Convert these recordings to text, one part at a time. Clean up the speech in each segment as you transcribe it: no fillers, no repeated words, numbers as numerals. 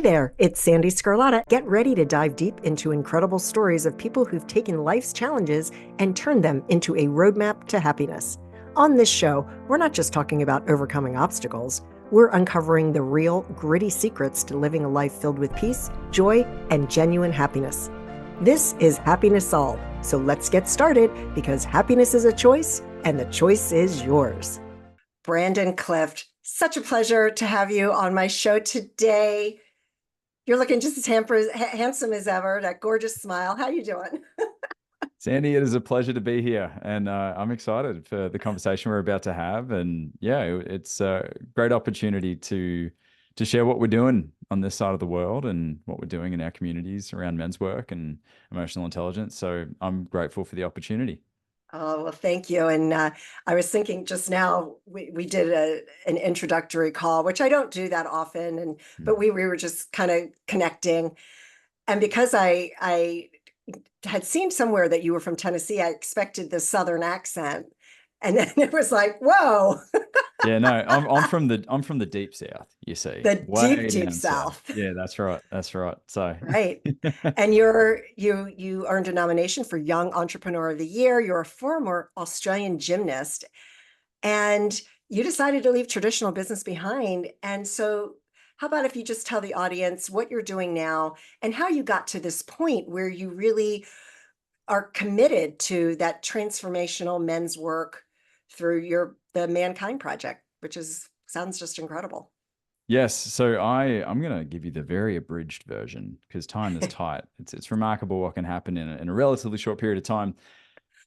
there, it's Sandee Sgarlata. Get ready to dive deep into incredible stories of people who've taken life's challenges and turned them into a roadmap to happiness. On this show, we're not just talking about overcoming obstacles, we're uncovering the real, gritty secrets to living a life filled with peace, joy, and genuine happiness. This is Happiness Solved, so let's get started because happiness is a choice and the choice is yours. Brandon Clift, such a pleasure to have you on my show today. You're looking just as handsome as ever, that gorgeous smile. How you doing? Sandee, it is a pleasure to be here, and I'm excited for the conversation we're about to have. And yeah, it's a great opportunity to share what we're doing on this side of the world and what we're doing in our communities around men's work and emotional intelligence. So I'm grateful for the opportunity. Oh, well, thank you. And I was thinking just now, we did an introductory call, which I don't do that often, but we were just kind of connecting. And because I had seen somewhere that you were from Tennessee, I expected the Southern accent. And then it was like, whoa, Yeah, no, I'm from the deep south, you see, the deep, way deep down south. South. Yeah, that's right. That's right. So Right. And you earned a nomination for Young Entrepreneur of the Year. You're a former Australian gymnast, and you decided to leave traditional business behind. And so, how about if you just tell the audience what you're doing now and how you got to this point where you really are committed to that transformational men's work through the Mankind Project, which is sounds just incredible. yes, so I'm gonna give you the very abridged version because time is tight. It's remarkable what can happen in a relatively short period of time.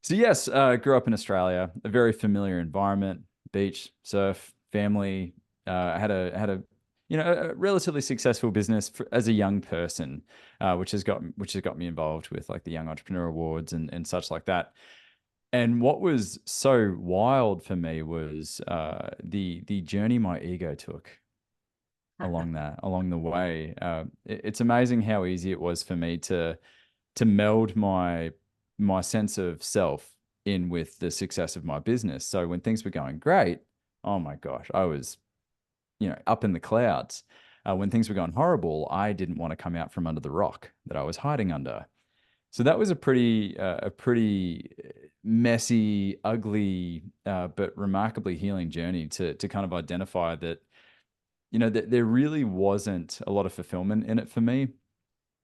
So yes, grew up in Australia, a very familiar environment, beach, surf, family. I had a a relatively successful business as a young person, which has got me involved with like the Young Entrepreneur Awards and such like that. And what was so wild for me was the journey my ego took along the way. It's amazing how easy it was for me to meld my sense of self in with the success of my business. So when things were going great, oh my gosh, I was up in the clouds. When things were going horrible, I didn't want to come out from under the rock that I was hiding under. So that was a pretty messy, ugly, but remarkably healing journey to kind of identify that that there really wasn't a lot of fulfillment in it for me.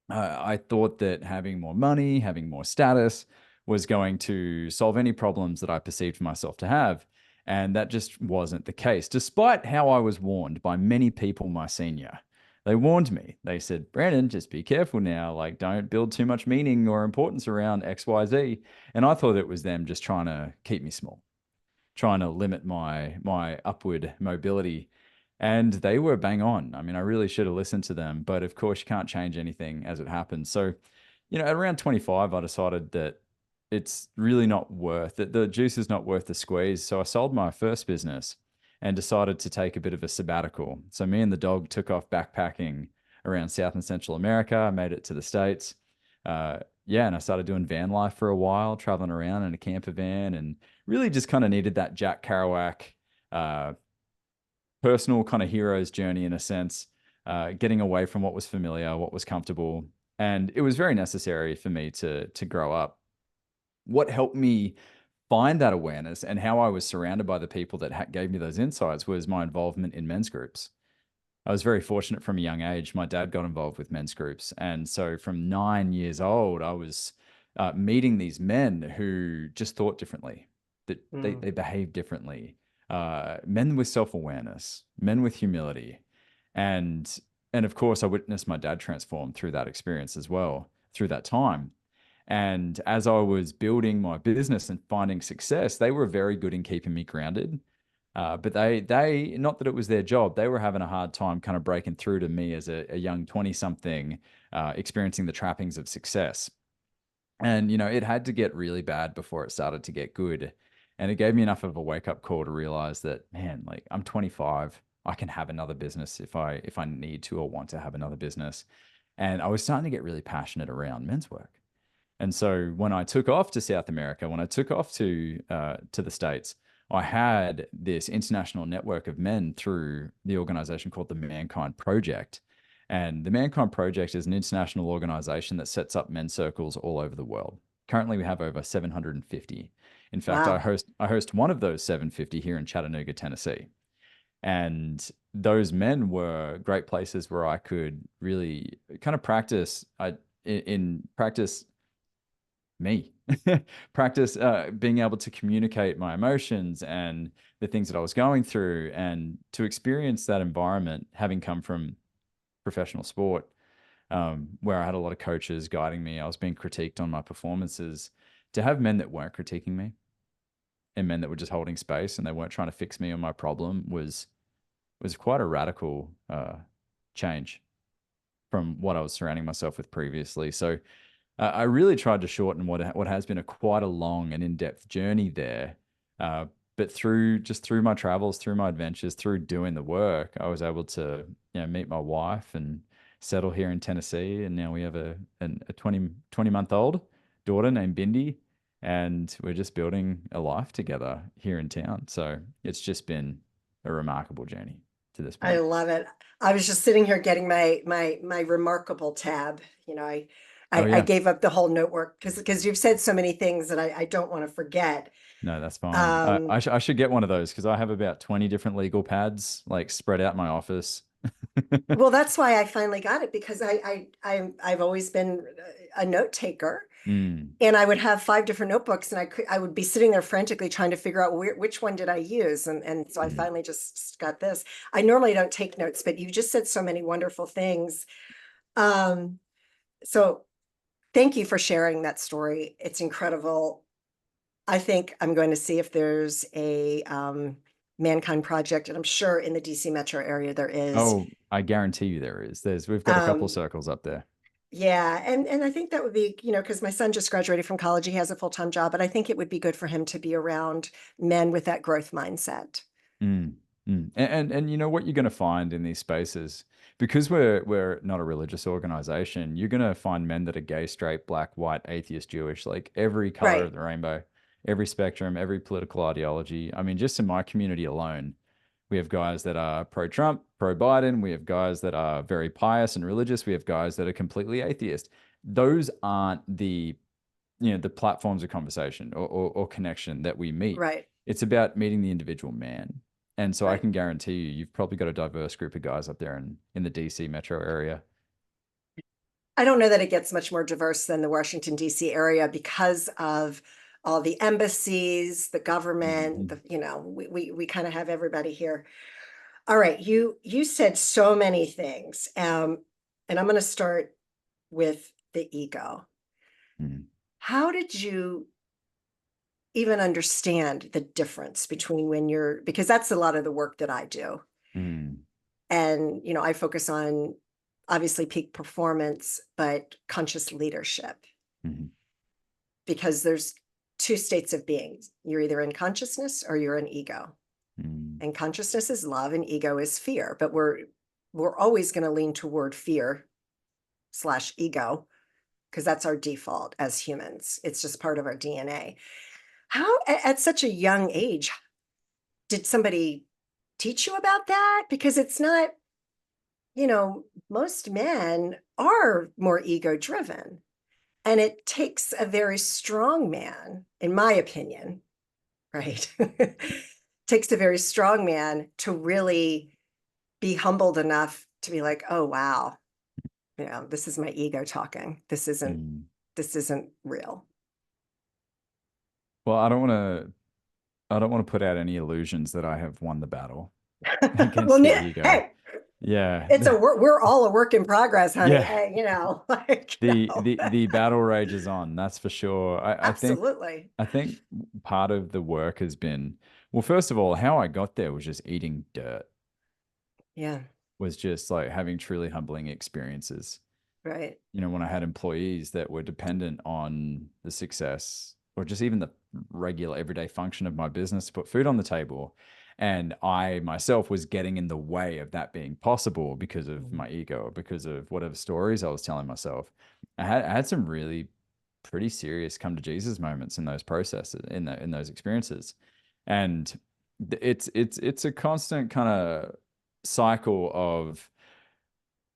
I thought that having more money, having more status was going to solve any problems that I perceived myself to have. And that just wasn't the case, despite how I was warned by many people my senior. They warned me. They said, Brandon, just be careful now. Like, don't build too much meaning or importance around XYZ. And I thought it was them just trying to keep me small, trying to limit my upward mobility. And they were bang on. I mean, I really should have listened to them, but of course you can't change anything as it happens. So, at around 25, I decided that it's really not worth it. The juice is not worth the squeeze. So I sold my first business and decided to take a bit of a sabbatical. So me and the dog took off backpacking around South and Central America. I made it to the States. Yeah, and I started doing van life for a while, traveling around in a camper van, and really just kind of needed that Jack Kerouac uh, personal kind of hero's journey in a sense, getting away from what was familiar, what was comfortable, and it was very necessary for me to grow up. What helped me find that awareness and how I was surrounded by the people that gave me those insights was my involvement in men's groups. I was very fortunate from a young age. My dad got involved with men's groups, and so from 9 years old, I was meeting these men who just thought differently, that they behaved differently. Men with self awareness, men with humility, and and of course, I witnessed my dad transform through that experience as well, through that time. And as I was building my business and finding success, they were very good in keeping me grounded. But they, not that it was their job, they were having a hard time kind of breaking through to me as a young 20 something, experiencing the trappings of success. And, it had to get really bad before it started to get good. And it gave me enough of a wake up call to realize that, man, like I'm 25, I can have another business if I need to or want to have another business. And I was starting to get really passionate around men's work. And so when I took off to South America, when I took off to the States, I had this international network of men through the organization called the Mankind Project. And the Mankind Project is an international organization that sets up men's circles all over the world. Currently, we have over 750. In fact, Wow. I host one of those 750 here in Chattanooga, Tennessee. And those men were great places where I could really kind of practice in practice me practice being able to communicate my emotions and the things that I was going through, and to experience that environment, having come from professional sport, where I had a lot of coaches guiding me. I was being critiqued on my performances. To have men that weren't critiquing me and men that were just holding space and they weren't trying to fix me or my problem was quite a radical change from what I was surrounding myself with previously. So I really tried to shorten what has been a quite a long and in-depth journey there. Uh, but through my travels, through my adventures, through doing the work, I was able to, meet my wife and settle here in Tennessee. And now we have a 20-month old daughter named Bindi, and we're just building a life together here in town. So it's just been a remarkable journey to this I point. love it. I was just sitting here getting my remarkable tab. Oh I yeah. gave up the whole notework because you've said so many things that I don't want to forget. No, that's fine. Um, I should get one of those because I have about 20 different legal pads like spread out in my office. well, that's why I finally got it, because I've always been a note taker, Mm, and I would have five different notebooks, and I would be sitting there frantically trying to figure out which one did I use, and so I mm, finally just got this. I normally don't take notes, but you just said so many wonderful things. Um, so thank you for sharing that story. It's incredible. I think I'm going to see if there's a Mankind Project, and I'm sure in the DC metro area there is. Oh, I guarantee you there is. We've got a couple Um, circles up there. yeah, and I think that would be, because my son just graduated from college, he has a full-time job, but I think it would be good for him to be around men with that growth mindset. Mm, mm. And you know what you're going to find in these spaces, because we're not a religious organization, you're going to find men that are gay, straight, black, white, atheist, Jewish, like every color of Right, the rainbow, every spectrum, every political ideology. I mean, just in my community alone, we have guys that are pro-Trump, pro-Biden. We have guys that are very pious and religious. We have guys that are completely atheist. Those aren't the platforms of conversation or connection that we meet. right, It's about meeting the individual man. And so I right. can guarantee you've probably got a diverse group of guys up there in the DC metro area. I don't know that it gets much more diverse than the Washington, D.C. area because of all the embassies, the government, Mhm. we kind of have everybody here. All right, you said so many things. And I'm going to start with the ego. Mhm. How did you even understand the difference between because that's a lot of the work that I do. Mhm. And, I focus on obviously peak performance, but conscious leadership, Mhm. because there's two states of being. You're either in consciousness or you're in ego. Mhm. And consciousness is love and ego is fear, but we're always going to lean toward fear slash ego because that's our default as humans. It's just part of our DNA. How at such a young age did somebody teach you about that? Because it's not, most men are more ego driven. And it takes a very strong man, in my opinion, right? Takes a very strong man to really be humbled enough to be like, oh, wow, this is my ego talking. Mhm. This isn't real. Well, I don't want to put out any illusions that I have won the battle against Well, the ego. hey, Yeah. we're all a work in progress, honey. Yeah. Hey, like, The battle rage is on, that's for sure. absolutely. I think part of the work has been, well, first of all, how I got there was just eating dirt, Yeah, was just like having truly humbling experiences. right. When I had employees that were dependent on the success or just even the regular everyday function of my business to put food on the table. And I myself was getting in the way of that being possible because of Mhm. my ego or because of whatever stories I was telling myself. I had some really pretty serious come to Jesus moments in those processes, in those experiences. And it's a constant kind of cycle of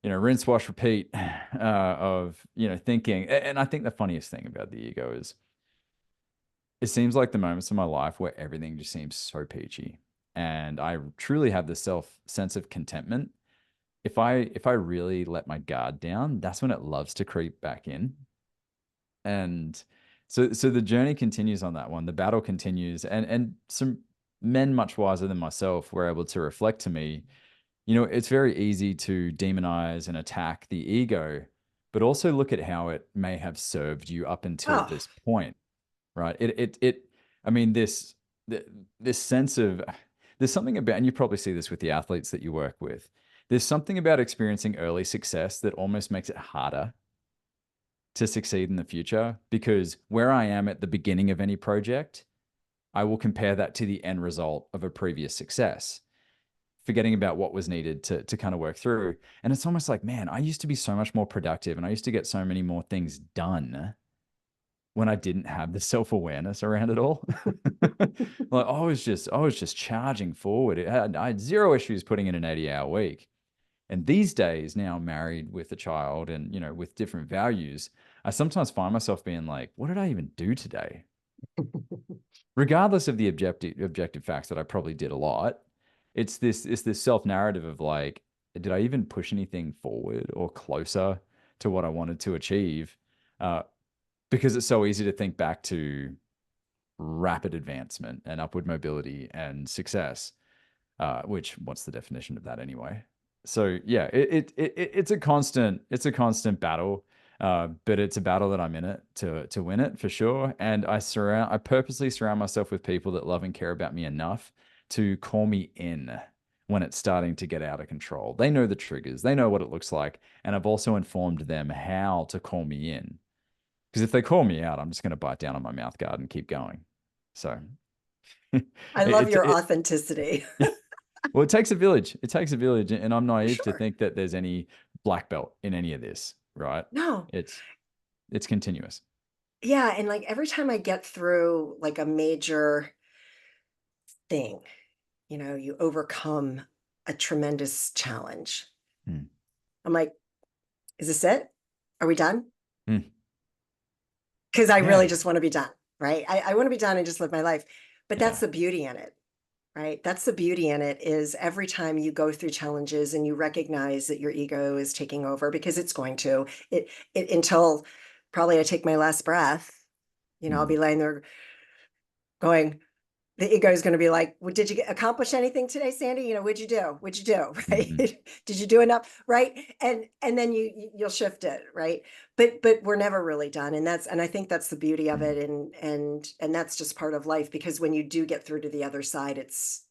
rinse, wash, repeat of, thinking. And I think the funniest thing about the ego is it seems like the moments in my life where everything just seems so peachy. And I truly have this sense of contentment. If I really let my guard down, that's when it loves to creep back in. And so the journey continues on that one. The battle continues, and some men much wiser than myself were able to reflect to me, it's very easy to demonize and attack the ego, but also look at how it may have served you up until Oh, this point, right? I mean, this sense of, there's something about, and you probably see this with the athletes that you work with. There's something about experiencing early success that almost makes it harder to succeed in the future, because where I am at the beginning of any project, I will compare that to the end result of a previous success, forgetting about what was needed to kind of work through. And it's almost like, man, I used to be so much more productive and I used to get so many more things done when I didn't have the self-awareness around it all. Like I was just charging forward. I had zero issues putting in an 80-hour week. And these days, now married with a child and, with different values, I sometimes find myself being like, what did I even do today? Regardless of the objective facts that I probably did a lot, it's this self-narrative of like, did I even push anything forward or closer to what I wanted to achieve? Uh, because it's so easy to think back to rapid advancement and upward mobility and success, which what's the definition of that anyway? So yeah, it's a constant battle, but it's a battle that I'm in it to win it for sure. And I purposely surround myself with people that love and care about me enough to call me in when it's starting to get out of control. They know the triggers, they know what it looks like, and I've also informed them how to call me in. Because if they call me out, I'm just going to bite down on my mouth guard and keep going. So it, I love your it, authenticity. well, it takes a village. It takes a village, and I'm For naive to sure. think that there's any black belt in any of this, right? No. It's continuous. Yeah. And like every time I get through like a major thing, you overcome a tremendous challenge. Mm. I'm like, is this it? Are we done? Mm. Because I really Yeah. just want to be done, right? I want to be done and just live my life. But that's Yeah. the beauty in it, right? That's the beauty in it is every time you go through challenges and you recognize that your ego is taking over because it's going to, it until probably I take my last breath, I'll be Mm. laying there going, the ego is going to be like, well, did you accomplish anything today, Sandee? What'd you do? What'd you do? Right? Mhm. Did you do enough? Right? And then you'll shift it, right? But we're never really done, and I think that's the beauty of Mm. it, and that's just part of life because when you do get through to the other side,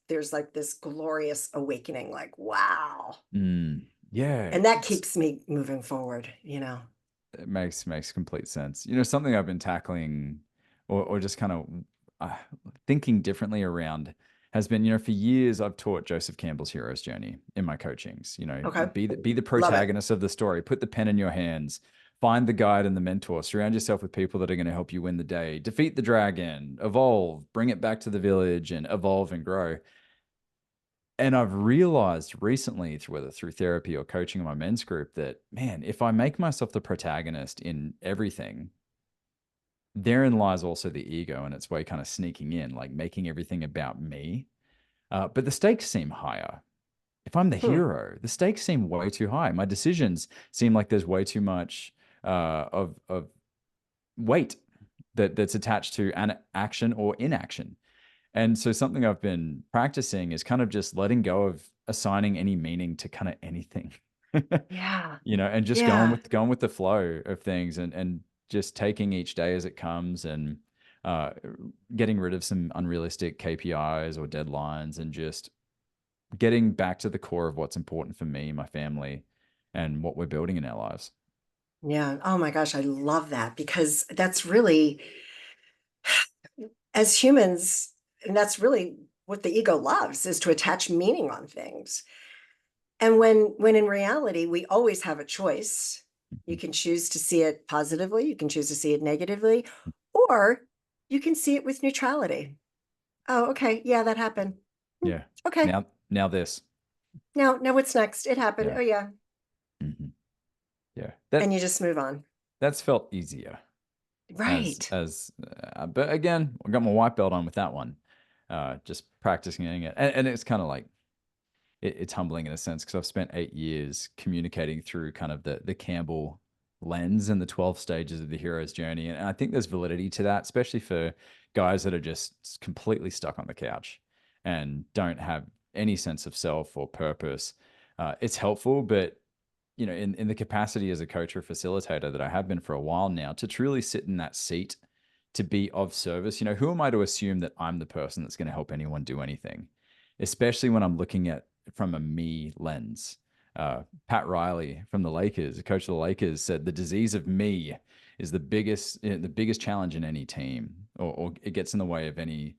there's like this glorious awakening, like wow, Mm. Yeah. and that keeps me moving forward. It makes complete sense. Something I've been tackling, or just kind of uh, thinking differently around, has been, for years I've taught Joseph Campbell's hero's journey in my coachings. Okay, Be the love it. protagonist of the story. Put the pen in your hands. Find the guide and the mentor. Surround yourself with people that are going to help you win the day. Defeat the dragon. Evolve. Bring it back to the village and evolve and grow. And I've realized recently, whether through therapy or coaching in my men's group, that man, if I make myself the protagonist in everything, therein lies also the ego and its way kind of sneaking in, like making everything about me. But the stakes seem higher. If I'm the Hmm. hero, the stakes seem way too high. My decisions seem like there's way too much of weight that's attached to an action or inaction. And so something I've been practicing is kind of just letting go of assigning any meaning to kind of anything. Yeah, And just going yeah. with the flow of things, and just taking each day as it comes, and uh, getting rid of some unrealistic KPIs or deadlines, and just getting back to the core of what's important for me, my family, and what we're building in our lives. Yeah. Oh my gosh, I love that because that's really, as humans, and that's really what the ego loves is to attach meaning on things. And when in reality, we always have a choice. You can choose to see it positively, you can choose to see it negatively, or you can see it with neutrality. Oh, okay. Yeah, that happened. Hmm, Yeah. okay. Now this. Now what's next? It happened. Yeah. Oh yeah. Mhm. Yeah. and you just move on. That's felt easier Right. but again, I got my white belt on with that one. Just practicing it. And it's kind of like, it's humbling in a sense because I've spent 8 years communicating through kind of the Campbell lens and the 12 stages of the hero's journey. And I think there's validity to that, especially for guys that are just completely stuck on the couch and don't have any sense of self or purpose. It's helpful, but in the capacity as a coach or facilitator that I have been for a while now, to truly sit in that seat, to be of service, who am I to assume that I'm the person that's going to help anyone do anything, especially when I'm looking at from a me lens. Pat Riley from the Lakers, the coach of the Lakers, said the disease of me is the biggest challenge in any team, or it gets in the way of any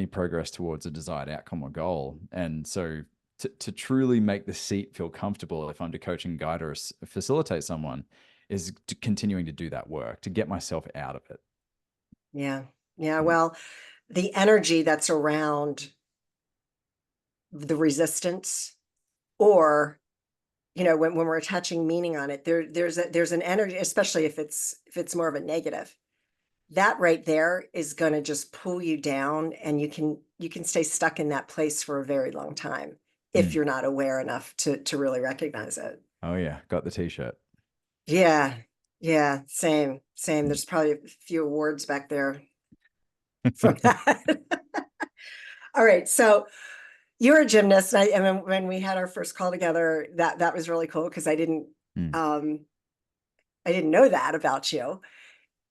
progress towards a desired outcome or goal. And so to truly make the seat feel comfortable, if I'm to coach and guide or facilitate someone, is continuing to do that work to get myself out of it. Yeah. Yeah. Mm. Well, the energy that's around the resistance, or when we're attaching meaning on it, there's an energy, especially if it's more of a negative, that right there is going to just pull you down, and you can stay stuck in that place for a very long time if Mm. you're not aware enough to really recognize it. Oh yeah, got the t-shirt. Yeah. Yeah. Same. Mm. There's probably a few awards back there from that. All right. So you're a gymnast. And when we had our first call together, that was really cool because Mm. um, I didn't know that about you.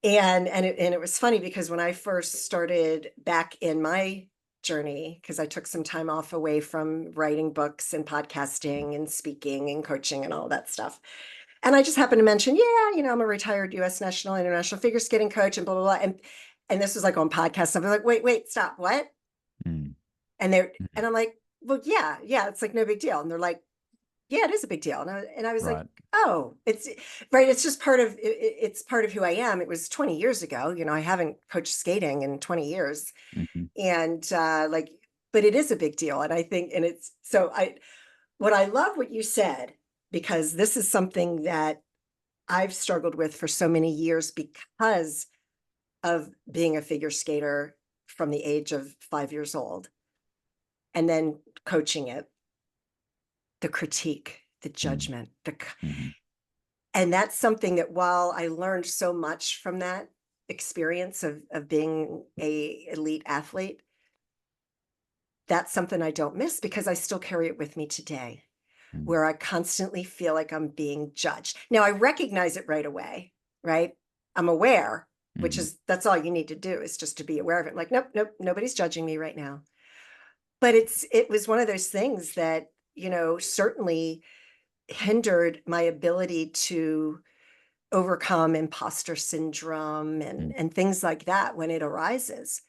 And it was funny because when I first started back in my journey, because I took some time off away from writing books and podcasting and speaking and coaching and all that stuff. And I just happened to mention, yeah, I'm a retired US national international figure skating coach and blah, blah, blah. And this was like on podcast. And I'm like, wait, stop, what? Mm. And Mm. I'm like, well, yeah, it's like no big deal. And they're like, yeah, it is a big deal. And I was like, Right. oh, it's right. It's just it's part of who I am. It was 20 years ago. I haven't coached skating in 20 years. Mm-hmm. And but it is a big deal. And I think, and it's, so what I love what you said, because this is something that I've struggled with for so many years because of being a figure skater from the age of 5 years old and then coaching it, the critique, the judgment, Mm-hmm. and that's something that, while I learned so much from that experience of being a elite athlete, that's something I don't miss because I still carry it with me today, Mm. where I constantly feel like I'm being judged. Now I recognize it right away, right? I'm aware, which Mm-hmm. is, that's all you need to do, is just to be aware of it. Like, nope, nobody's judging me right now. But it was one of those things that, certainly hindered my ability to overcome imposter syndrome and Mm. things like that when it arises.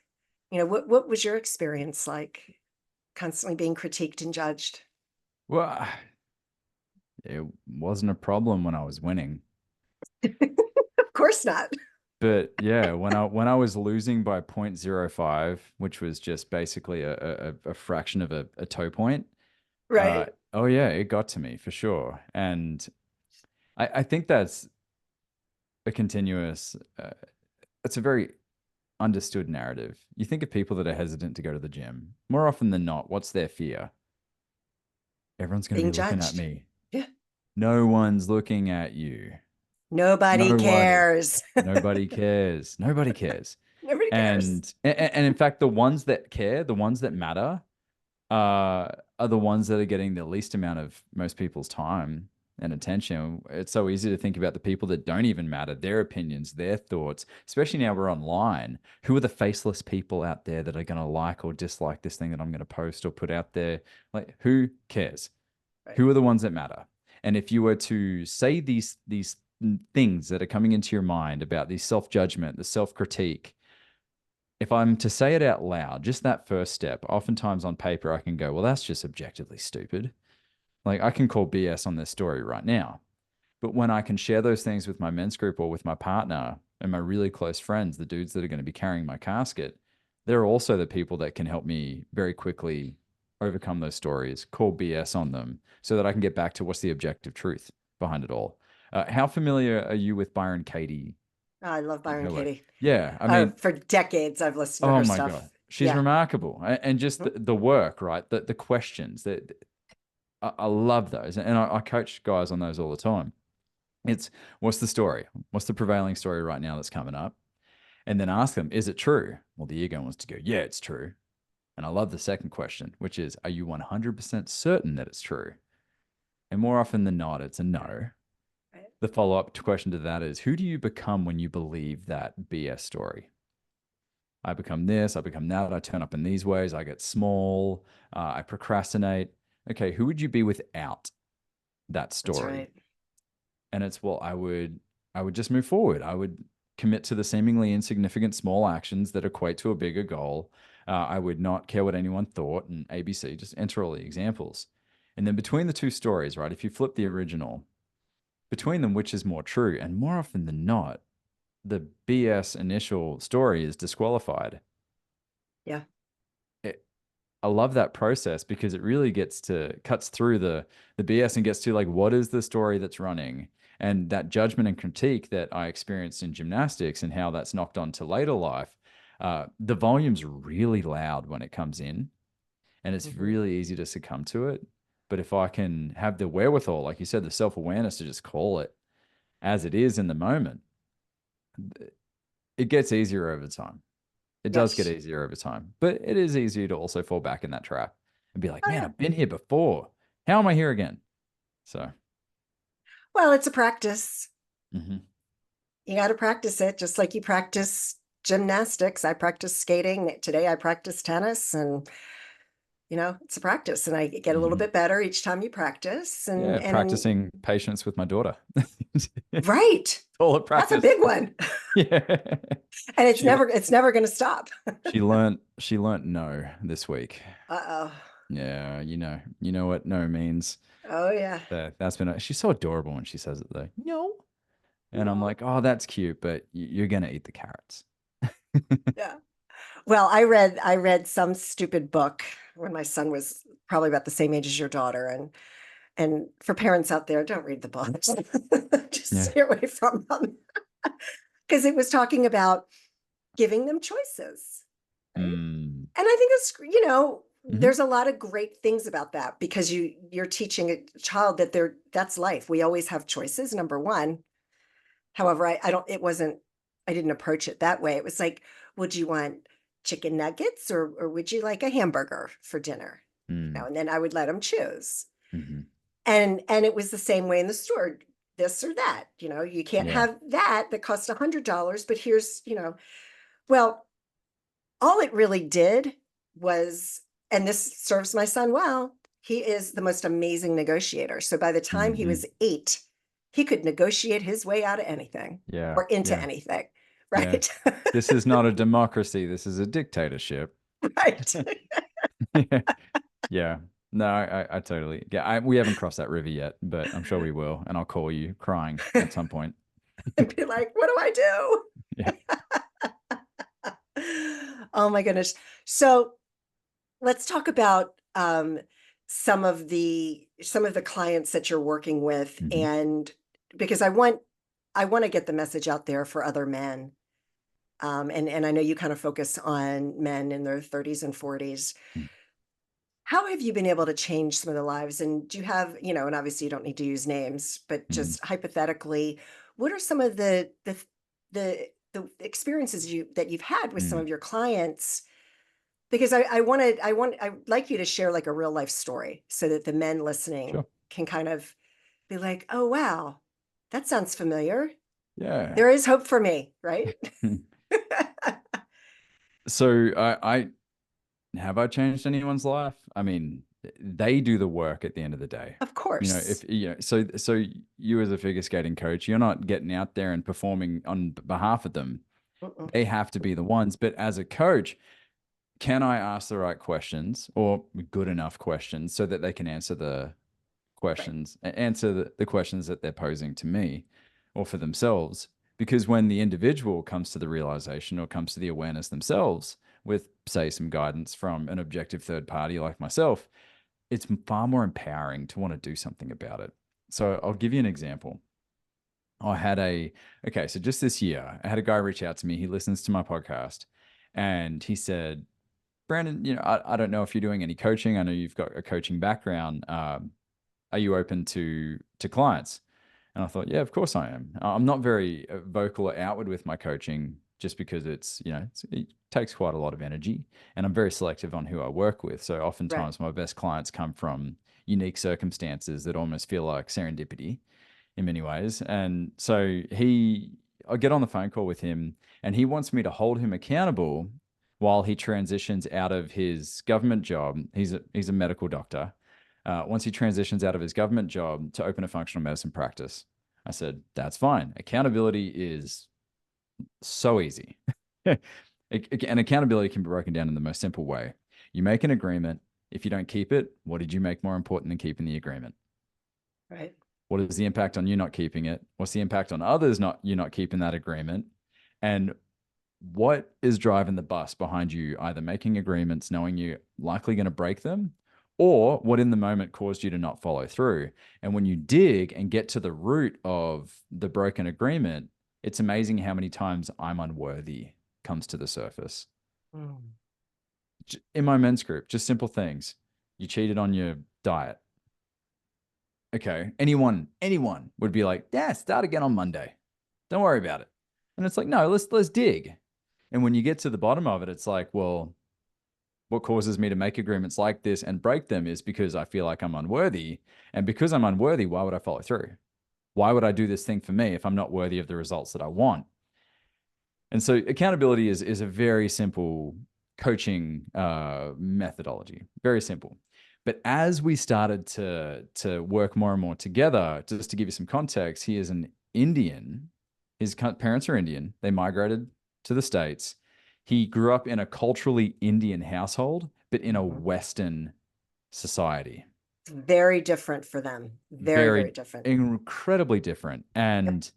What was your experience like, constantly being critiqued and judged? Well, it wasn't a problem when I was winning. Of course not. But yeah, when I was losing by 0.05, which was just basically a fraction of a toe point, Right. oh yeah, it got to me for sure. And I think that's a continuous, it's a very understood narrative. You think of people that are hesitant to go to the gym. More often than not, what's their fear? Everyone's going to Being be looking at judged. me. Yeah. No one's looking at you. Nobody Nobody. cares. Nobody cares. Nobody cares. Nobody cares. And in fact, the ones that care, the ones that matter, are the ones that are getting the least amount of most people's time and attention. It's so easy to think about the people that don't even matter, their opinions, their thoughts, especially now we're online. Who are the faceless people out there that are going to like or dislike this thing that I'm going to post or put out there? Like, who cares? Right. Who are the ones that matter? And if you were to say these things that are coming into your mind about the self-judgment, the self-critique, if I'm to say it out loud, just that first step, oftentimes on paper, I can go, well, that's just objectively stupid. Like I can call BS on this story right now. But when I can share those things with my men's group or with my partner and my really close friends, the dudes that are going to be carrying my casket, they're also the people that can help me very quickly overcome those stories, call BS on them so that I can get back to what's the objective truth. behind it all. How familiar are you with Byron Katie I love and Byron her work? Katie. Yeah, I mean, For decades, I've listened to oh her my God, stuff. she's Yeah. remarkable. And just Mhm. the work, right? The questions that I love those. And I coach guys on those all the time. It's what's the story? What's the prevailing story right now that's coming up? And then ask them, is it true? Well, the ego wants to go, yeah, it's true. And I love the second question, which is, are you 100% certain that it's true? And more often than not, it's a no. Right. The follow up question to that is, who do you become when you believe that BS story? I become this, I become that, I turn up in these ways, I get small, I procrastinate. Okay, who would you be without that That's story? right. And it's, well, I would just move forward. I would commit to the seemingly insignificant small actions that equate to a bigger goal. I would not care what anyone thought, and ABC, just enter all the examples. And then between the two stories, right, if you flip the original, between them, which is more true? And more often than not, the BS initial story is disqualified. Yeah. It, I love that process because it really cuts through the BS and gets to like, what is the story that's running? And that judgment and critique that I experienced in gymnastics and how that's knocked on to later life, the volume's really loud when it comes in, and it's Hmm. really easy to succumb to it. But if I can have the wherewithal, like you said, the self-awareness to just call it as it is in the moment, it gets easier over time. It does get Yes. easier over time, but it is easier to also fall back in that trap and be like, Oh, man, yeah. I've been here before. How am I here again? So, Well, it's a practice. mm-hmm. You got to practice it just like you practice gymnastics. I practice skating. Today I practice tennis, and it's a practice, and I get a little Mm-hmm. bit better each time you practice. Yeah, And practicing patience with my daughter. right. All at That's a practice. big one. Yeah. And it's She never going to stop. she learned no this week. Uh-oh. Yeah, you know what no means. Oh yeah. That's been she's so adorable when she says it though. No. And I'm No. like, oh, that's cute, but you're gonna eat the carrots. Yeah. Well, I read some stupid book when my son was probably about the same age as your daughter, and for parents out there, don't read the books. Just Yeah. stay away from them. Because it was talking about giving them choices, right? Mm. And I think Hmm. there's a lot of great things about that, because you're teaching a child that that's life. We always have choices, number one. However, I don't, it wasn't, I didn't approach it that way. It was like, would you want chicken nuggets, or would you like a hamburger for dinner? Mm. And then I would let them choose. Hmm. And it was the same way in the store, this or that. You can't Yeah. have that costs $100, but here's, well, all it really did was, and this serves my son well, he is the most amazing negotiator. So by the time he Hmm. was 8, he could negotiate his way out of anything Yeah. or into Yeah. anything, Yeah. right? This is not a democracy. This is a dictatorship. Right. Yeah. Yeah. No, I totally. Yeah. We haven't crossed that river yet, but I'm sure we will. And I'll call you crying at some point. And be like, what do I do? Yeah. Oh my goodness. So let's talk about some of the clients that you're working with, Hmm. and because I want to get the message out there for other men. And I know you kind of focus on men in their 30s and 40s. How have you been able to change some of their lives? And do you have, and obviously you don't need to use names, but Hmm. just hypothetically, what are some of the experiences that you've had with some Mm. of your clients? Because I'd like you to share like a real life story, so that the men listening Sure. can kind of be like, oh wow, that sounds familiar. Yeah. There is hope for me, right? So I have I changed anyone's life? I mean, they do the work at the end of the day. Of If course. so you as a figure skating coach, you're not getting out there and performing on behalf of them. Mm-mm. They have to be the ones. But as a coach, can I ask the right questions or good enough questions so that they can answer Right. the questions that they're posing to me or for themselves? Because when the individual comes to the realization or comes to the awareness themselves with, say, some guidance from an objective third party like myself, it's far more empowering to want to do something about it. So I'll give you an example. I had a, okay, so just this year, I had a guy reach out to me. He listens to my podcast and he said, Brandon, I don't know if you're doing any coaching. I know you've got a coaching background. Are you open to clients? And I thought, yeah, of course I am. I'm not very vocal or outward with my coaching just because it takes quite a lot of energy and I'm very selective on who I work with. So Right. oftentimes my best clients come from unique circumstances that almost feel like serendipity in many ways. And so I get on the phone call with him and he wants me to hold him accountable while he transitions out of his government job. He's a medical doctor. Once he transitions out of his government job to open a functional medicine practice. I said, that's fine. Accountability is so easy. And accountability can be broken down in the most simple way. You make an agreement. If you don't keep it, what did you make more important than keeping the agreement? Right. What is the impact on you not keeping it? What's the impact on others not keeping that agreement? And what is driving the bus behind you either making agreements knowing you're likely going to break them, or what in the moment caused you to not follow through? And when you dig and get to the root of the broken agreement, it's amazing how many times I'm unworthy comes to the surface. Mm. In my men's group, just simple things. You cheated on your diet. Okay, anyone would be like, yeah, start again on Monday. Don't worry about it. And it's like, no, let's dig. And when you get to the bottom of it, it's like, well, what causes me to make agreements like this and break them is because I feel like I'm unworthy. And because I'm unworthy, why would I follow through? Why would I do this thing for me if I'm not worthy of the results that I want? And so accountability is a very simple coaching methodology, very simple. But as we started to work more and more together, just to give you some context, he is an Indian. His parents are Indian. They migrated to the States. He grew up in a culturally Indian household, but in a Mhm. Western society. Very different for them. Very, very Very different. incredibly different. Yep. And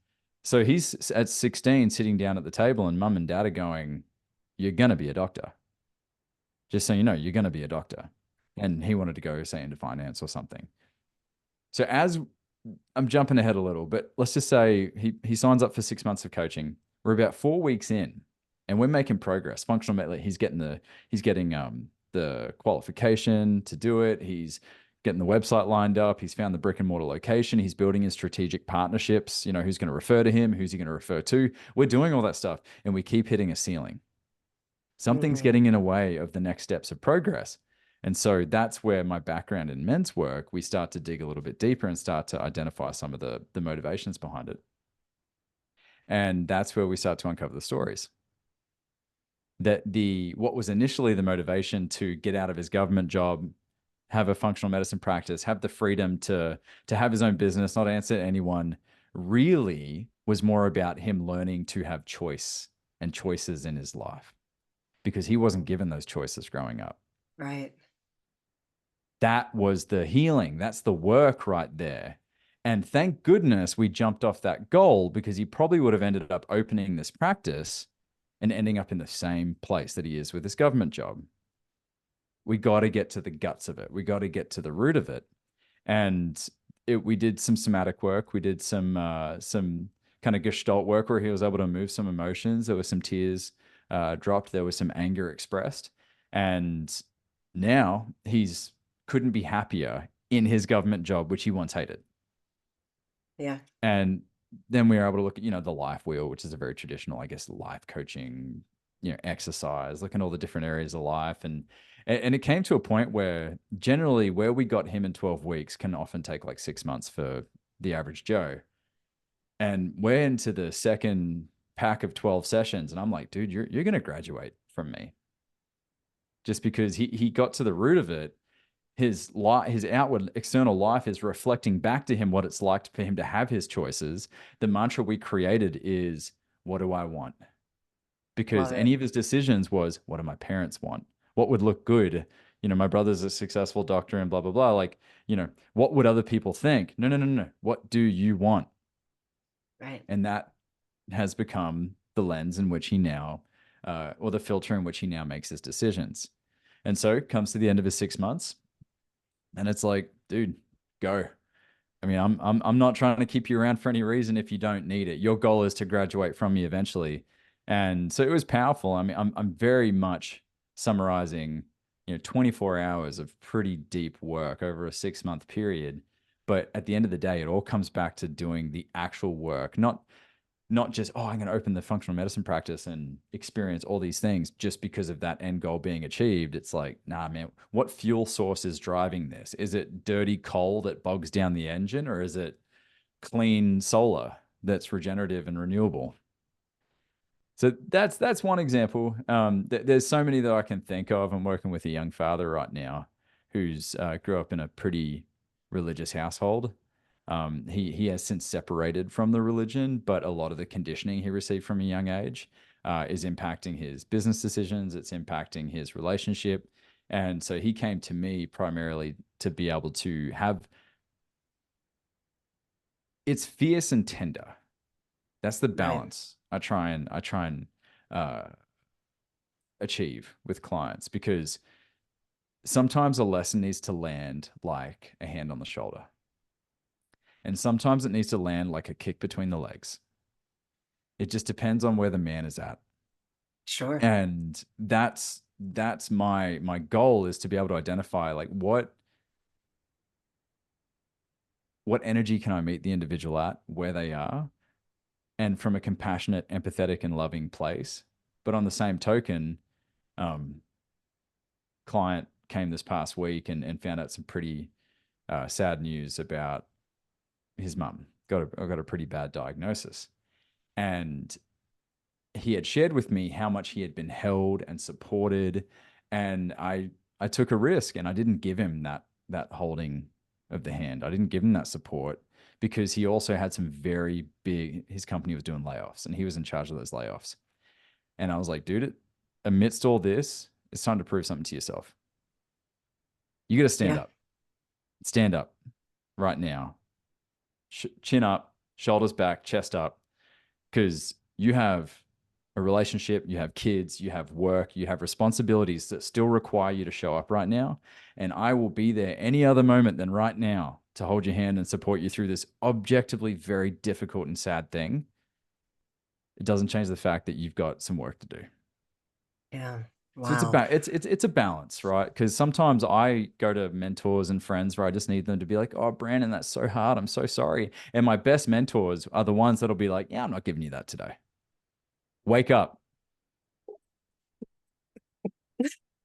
so he's at 16 sitting down at the table and mum and dad are going, you're going to be a doctor. Just so you know, you're going to be a doctor. And he wanted to go, say, into finance or something. So as I'm jumping ahead a little, but let's just say he signs up for 6 months of coaching. We're about 4 weeks in, and we're making progress. Functional medicine, he's getting the qualification to do it. He's getting the website lined up. He's found the brick and mortar location. He's building his strategic partnerships. Who's going to refer to him? Who's he going to refer to? We're doing all that stuff, and we keep hitting a ceiling. Something's Mm. getting in a way of the next steps of progress. And so that's where my background in men's work, we start to dig a little bit deeper and start to identify some of the motivations behind it. And that's where we start to uncover the stories. That the what was initially the motivation to get out of his government job, have a functional medicine practice, have the freedom to have his own business, not answer to anyone, really was more about him learning to have choice and choices in his life because he wasn't given those choices growing up. Right. That was the healing. That's the work right there. And thank goodness we jumped off that goal because he probably would have ended up opening this practice and ending up in the same place that he is with his government job. We got to get to the guts of it. We got to get to the root of it. And we did some somatic work. We did some kind of gestalt work where he was able to move some emotions. There were some tears dropped. There was some anger expressed. And now he's couldn't be happier in his government job, which he once hated. Yeah. And then we were able to look at, the life wheel, which is a very traditional, I guess, life coaching, exercise, looking at all the different areas of life. And it came to a point where generally where we got him in 12 weeks can often take like 6 months for the average Joe. And we're into the second pack of 12 sessions. And I'm like, dude, you're going to graduate from me just because he got to the root of it. His outward external life is reflecting back to him what it's like for him to have his choices. The mantra we created is, what do I want? Because Love it. any of his decisions was, what do my parents want? What would look good? My brother's a successful doctor and blah, blah, blah. Like, what would other people think? No, no, no, no. What do you want? Right. And that has become the lens in which he now, or the filter in which he now makes his decisions. And so it comes to the end of his 6 months. And it's like, dude, go. I mean, I'm not trying to keep you around for any reason if you don't need it. Your goal is to graduate from me eventually. And so it was powerful. I mean, I'm very much summarizing, 24 hours of pretty deep work over a 6 month period. But at the end of the day, it all comes back to doing the actual work, not just, oh, I'm going to open the functional medicine practice and experience all these things just because of that end goal being achieved. It's like, nah, man, what fuel source is driving this? Is it dirty coal that bogs down the engine, or is it clean solar that's regenerative and renewable? So that's one example. There's so many that I can think of. I'm working with a young father right now who's grew up in a pretty religious household. He has since separated from the religion, but a lot of the conditioning he received from a young age is impacting his business decisions. It's impacting his relationship, and so he came to me primarily to be able to have. It's fierce and tender. That's the Right. balance I try and uh, achieve with clients, because sometimes a lesson needs to land like a hand on the shoulder, and sometimes it needs to land like a kick between the legs. It just depends on where the man is at. Sure. And that's my goal, is to be able to identify like what energy can I meet the individual at where they are, and from a compassionate, empathetic, and loving place. But on the same token, um, client came this past week and found out some pretty sad news about his mum. Got a pretty bad diagnosis, and he had shared with me how much he had been held and supported, and I took a risk, and I didn't give him that holding of the hand. I didn't give him that support, because he also had some very big, his company was doing layoffs and he was in charge of those layoffs. And I was like, dude, amidst all this, it's time to prove something to yourself. You got to Yeah. stand up right now, chin up, shoulders back, chest up, because you have a relationship, you have kids, you have work, you have responsibilities that still require you to show up right now. And I will be there any other moment than right now to hold your hand and support you through this objectively very difficult and sad thing. It doesn't change the fact that you've got some work to do. Yeah. So it's Wow. about it's a balance, right? Because sometimes I go to mentors and friends where I just need them to be like, "Oh, Brandon, that's so hard. I'm so sorry." And my best mentors are the ones that'll be like, "Yeah, I'm not giving you that today. Wake up."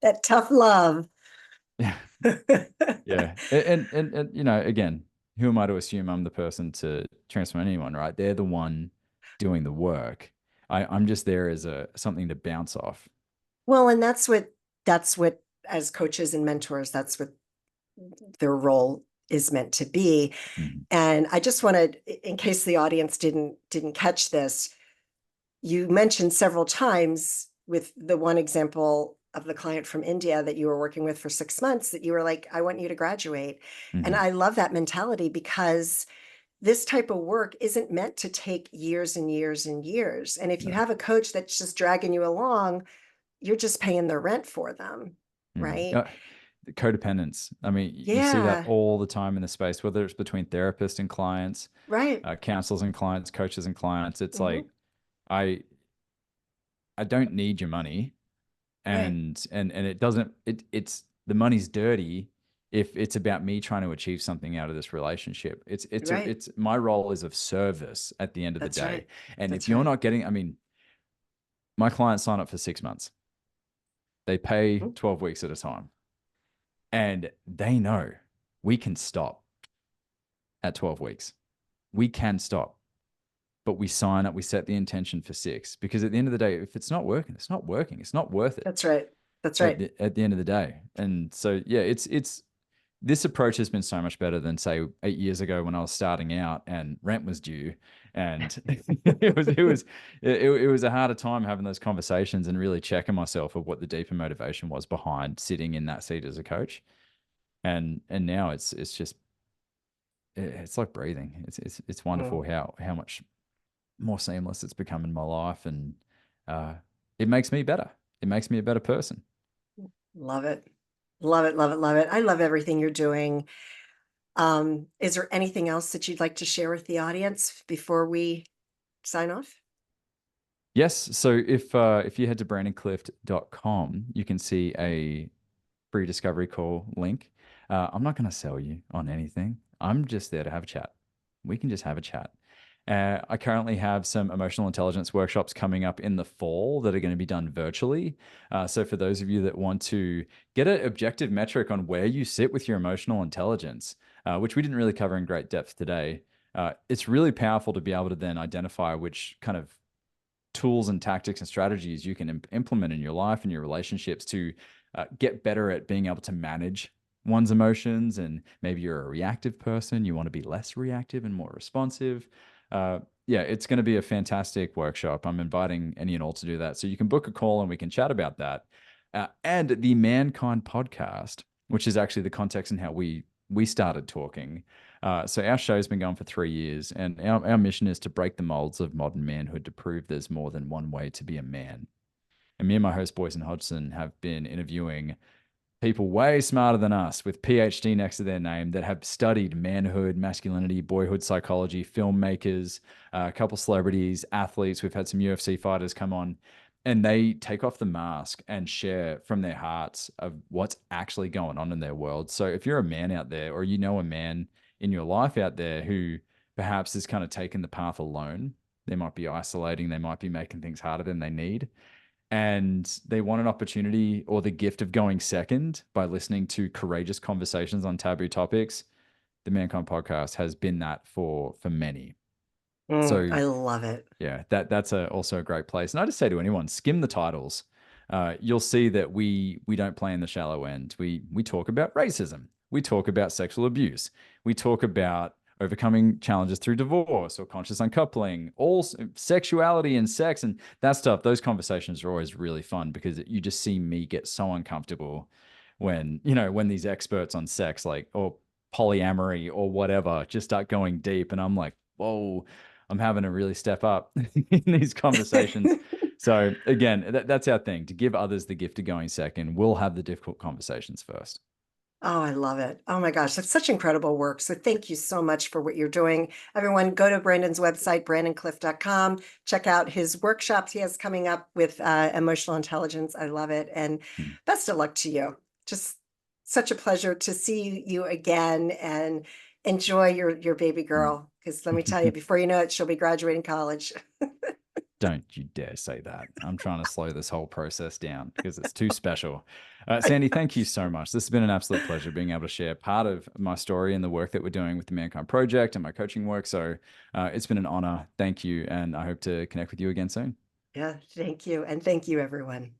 That tough love. Yeah. Yeah. And again, who am I to assume I'm the person to transform anyone, right? They're the one doing the work. I'm just there as a something to bounce off. Well, and that's what as coaches and mentors, that's what their role is meant to be. Mhm. And I just wanted, in case the audience didn't catch this, you mentioned several times with the one example of the client from India that you were working with for 6 months that you were like, I want you to graduate. And Mhm. I love that mentality because this type of work isn't meant to take years and years and years. And if you No. have a coach that's just dragging you along, you're just paying their rent for them, Mhm. right? The codependence. I mean, you see that Yeah, all the time in the space, whether it's between therapists and clients, right. counselors and clients, coaches and clients. It's Hmm. like I I don't need your money, Right, and it doesn't it's the money's dirty if it's about me trying to achieve something out of this relationship. right. It's my role is of service at the end of the That's day. right. And if That's you're right. not getting, I mean, my clients sign up for 6 months. They pay Mhm. 12 weeks at a time. And they know we can stop at 12 weeks. We can stop, but we sign up, we set the intention for 6, because at the end of the day, if it's not working, it's not working. It's not worth it That's right. That's at right. the end of the day. And so, yeah, it's this approach has been so much better than say 8 years ago when I was starting out and rent was due, and it was a harder time having those conversations and really checking myself of what the deeper motivation was behind sitting in that seat as a coach. And now it's just it's like breathing. It's wonderful Mm, how much more seamless it's become in my life, and uh, it makes me better. It makes me a better person. love it. Love it. Love it. Love it. I love everything you're doing. Is there anything else that you'd like to share with the audience before we sign off? Yes. So if you head to brandonclift.com, you can see a free discovery call link. I'm not going to sell you on anything. I'm just there to have a chat. We can just have a chat. I currently have some emotional intelligence workshops coming up in the fall that are going to be done virtually. So for those of you that want to get an objective metric on where you sit with your emotional intelligence, which we didn't really cover in great depth today, it's really powerful to be able to then identify which kind of tools and tactics and strategies you can implement in your life and your relationships to get better at being able to manage one's emotions. And maybe you're a reactive person, you want to be less reactive and more responsive. Yeah, it's going to be a fantastic workshop. I'm inviting any and all to do that. So you can book a call and we can chat about that. And the Mankind podcast, which is actually the context in how we started talking. So our show's been going for 3 years, and our mission is to break the molds of modern manhood to prove there's more than one way to be a man. And me and my host, Boyson Hodgson, have been interviewing people way smarter than us with PhD next to their name that have studied manhood, masculinity, boyhood psychology, filmmakers, a couple celebrities, athletes. We've had some UFC fighters come on, and they take off the mask and share from their hearts of what's actually going on in their world. So if you're a man out there, or you know a man in your life out there who perhaps has kind of taken the path alone, they might be isolating, they might be making things harder than they need, and they want an opportunity or the gift of going second by listening to courageous conversations on taboo topics, the Mankind podcast has been that for many. So I love it. yeah, that's also a great place. And I just say to anyone, skim the titles. You'll see that we don't play in the shallow end. We talk about racism. We talk about sexual abuse. We talk about overcoming challenges through divorce or conscious uncoupling, all sexuality and sex and that stuff. Those conversations are always really fun because you just see me get so uncomfortable when when these experts on sex, like, or polyamory or whatever, just start going deep, and I'm like, whoa, I'm having to really step up in these conversations. So again, that's our thing, to give others the gift of going second. We'll have the difficult conversations first. Oh, I love it. Oh my gosh, that's such incredible work. So thank you so much for what you're doing. Everyone, go to Brandon's website, brandonclift.com. Check out his workshops he has coming up with emotional intelligence. I love it. And Hmm. best of luck to you. Just such a pleasure to see you again and enjoy your baby girl. Because let me tell you, before you know it, she'll be graduating college. Don't you dare say that. I'm trying to slow this whole process down because it's too special. Sandee, thank you so much. This has been an absolute pleasure being able to share part of my story and the work that we're doing with the Mankind Project and my coaching work. So it's been an honor. Thank you. And I hope to connect with you again soon. Yeah, thank you. And thank you, everyone.